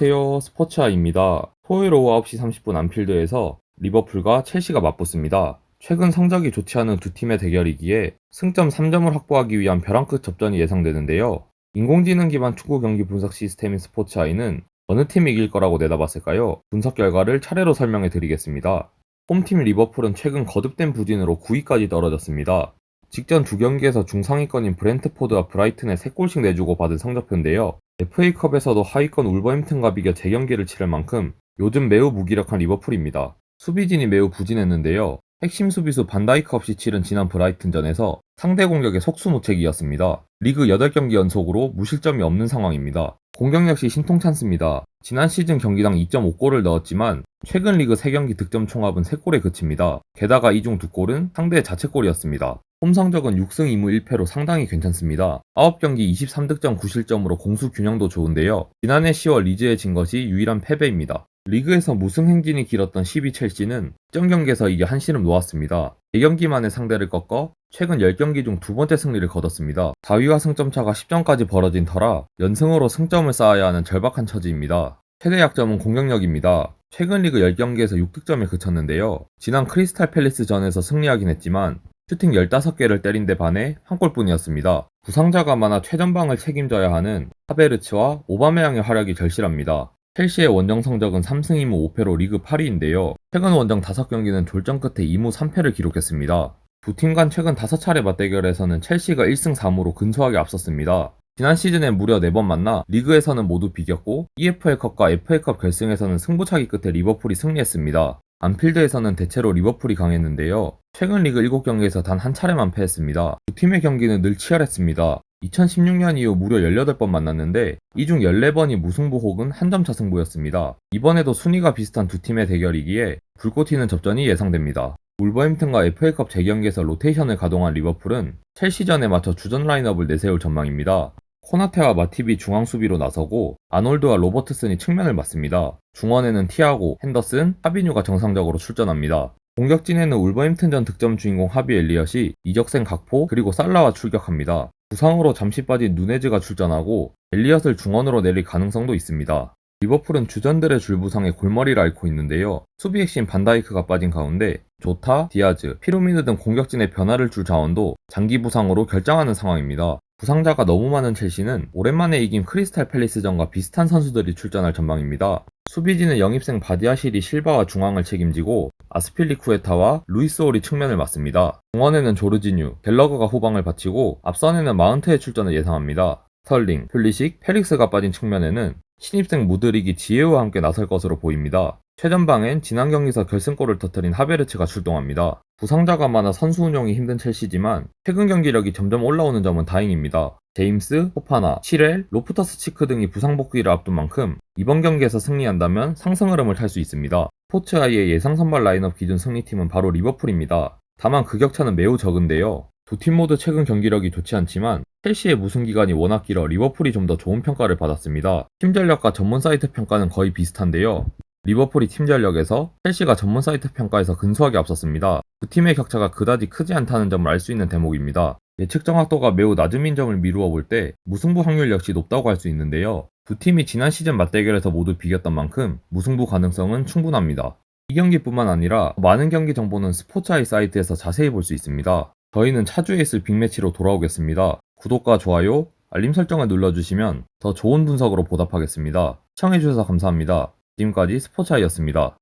안녕하세요. 스포츠아입니다. 토요일 오후 9시 30분 안필드에서 리버풀과 첼시가 맞붙습니다. 최근 성적이 좋지 않은 두 팀의 대결이기에 승점 3점을 확보하기 위한 벼랑 끝 접전이 예상되는데요. 인공지능 기반 축구 경기 분석 시스템인 스포츠아이는 어느 팀이 이길 거라고 내다봤을까요? 분석 결과를 차례로 설명해 드리겠습니다. 홈팀 리버풀은 최근 거듭된 부진으로 9위까지 떨어졌습니다. 직전 두 경기에서 중상위권인 브렌트포드와 브라이튼에 3골씩 내주고 받은 성적표인데요. FA컵에서도 하위권 울버햄튼과 비겨 재경기를 치를 만큼 요즘 매우 무기력한 리버풀입니다. 수비진이 매우 부진했는데요. 핵심 수비수 반다이크 없이 치른 지난 브라이튼전에서 상대 공격의 속수무책이었습니다. 리그 8경기 연속으로 무실점이 없는 상황입니다. 공격 역시 신통찮습니다. 지난 시즌 경기당 2.5골을 넣었지만 최근 리그 3경기 득점 총합은 3골에 그칩니다. 게다가 이 중 2골은 상대의 자책골이었습니다. 홈 성적은 6승 2무 1패로 상당히 괜찮습니다. 9경기 23득점 9실점으로 공수 균형도 좋은데요. 지난해 10월 리즈에 진 것이 유일한 패배입니다. 리그에서 무승 행진이 길었던 12 첼시는 직전 경기에서 이겨 한시름 놓았습니다. 4경기 만에 상대를 꺾어 최근 10경기 중 두 번째 승리를 거뒀습니다. 4위와 승점차가 10점까지 벌어진 터라 연승으로 승점을 쌓아야 하는 절박한 처지입니다. 최대 약점은 공격력입니다. 최근 리그 10경기에서 6득점에 그쳤는데요. 지난 크리스탈 팰리스 전에서 승리하긴 했지만 슈팅 15개를 때린 데 반해 한 골뿐이었습니다. 부상자가 많아 최전방을 책임져야 하는 하베르츠와 오바메양의 활약이 절실합니다. 첼시의 원정 성적은 3승 2무 5패로 리그 8위인데요. 최근 원정 5경기는 졸전 끝에 2무 3패를 기록했습니다. 두 팀 간 최근 5차례 맞대결에서는 첼시가 1승 3무로 근소하게 앞섰습니다. 지난 시즌에 무려 4번 만나 리그에서는 모두 비겼고 EFL컵과 FA컵 결승에서는 승부차기 끝에 리버풀이 승리했습니다. 안필드에서는 대체로 리버풀이 강했는데요. 최근 리그 7경기에서 단 한 차례만 패했습니다. 두 팀의 경기는 늘 치열했습니다. 2016년 이후 무려 18번 만났는데 이 중 14번이 무승부 혹은 한 점 차 승부였습니다. 이번에도 순위가 비슷한 두 팀의 대결이기에 불꽃 튀는 접전이 예상됩니다. 울버햄튼과 FA컵 재경기에서 로테이션을 가동한 리버풀은 첼시전에 맞춰 주전 라인업을 내세울 전망입니다. 코나테와 마티비 중앙 수비로 나서고 아놀드와 로버트슨이 측면을 맡습니다. 중원에는 티아고, 핸더슨, 하비뉴가 정상적으로 출전합니다. 공격진에는 울버햄튼전 득점 주인공 하비 엘리엇이 이적생 각포 그리고 살라와 출격합니다. 부상으로 잠시 빠진 누네즈가 출전하고 엘리엇을 중원으로 내릴 가능성도 있습니다. 리버풀은 주전들의 줄부상에 골머리를 앓고 있는데요. 수비 핵심 반다이크가 빠진 가운데 조타, 디아즈, 피루미드 등 공격진의 변화를 줄 자원도 장기 부상으로 결장하는 상황입니다. 부상자가 너무 많은 첼시는 오랜만에 이긴 크리스탈 팰리스전과 비슷한 선수들이 출전할 전망입니다. 수비진은 영입생 바디아실이 실바와 중앙을 책임지고 아스필리쿠에타와 루이스 홀이 측면을 맡습니다. 중원에는 조르지뉴, 갤러거가 후방을 바치고 앞선에는 마운트의 출전을 예상합니다. 스털링, 플리식, 페릭스가 빠진 측면에는 신입생 무드릭이 지혜와 함께 나설 것으로 보입니다. 최전방엔 지난 경기에서 결승골을 터뜨린 하베르츠가 출동합니다. 부상자가 많아 선수 운영이 힘든 첼시지만 최근 경기력이 점점 올라오는 점은 다행입니다. 제임스, 호파나, 치렐, 로프터스 치크 등이 부상 복귀를 앞둔 만큼 이번 경기에서 승리한다면 상승 흐름을 탈 수 있습니다. 스포츠아이의 예상 선발 라인업 기준 승리팀은 바로 리버풀입니다. 다만 그 격차는 매우 적은데요. 두 팀 모두 최근 경기력이 좋지 않지만 첼시의 무승 기간이 워낙 길어 리버풀이 좀 더 좋은 평가를 받았습니다. 팀 전력과 전문 사이트 평가는 거의 비슷한데요. 리버풀이 팀 전력에서 첼시가 전문 사이트 평가에서 근소하게 앞섰습니다. 두 팀의 격차가 그다지 크지 않다는 점을 알 수 있는 대목입니다. 예측 정확도가 매우 낮음인 점을 미루어 볼 때 무승부 확률 역시 높다고 할 수 있는데요. 두 팀이 지난 시즌 맞대결에서 모두 비겼던 만큼 무승부 가능성은 충분합니다. 이 경기뿐만 아니라 많은 경기 정보는 스포츠아이 사이트에서 자세히 볼 수 있습니다. 저희는 차주에 있을 빅매치로 돌아오겠습니다. 구독과 좋아요, 알림 설정을 눌러주시면 더 좋은 분석으로 보답하겠습니다. 시청해주셔서 감사합니다. 지금까지 스포츠아이였습니다.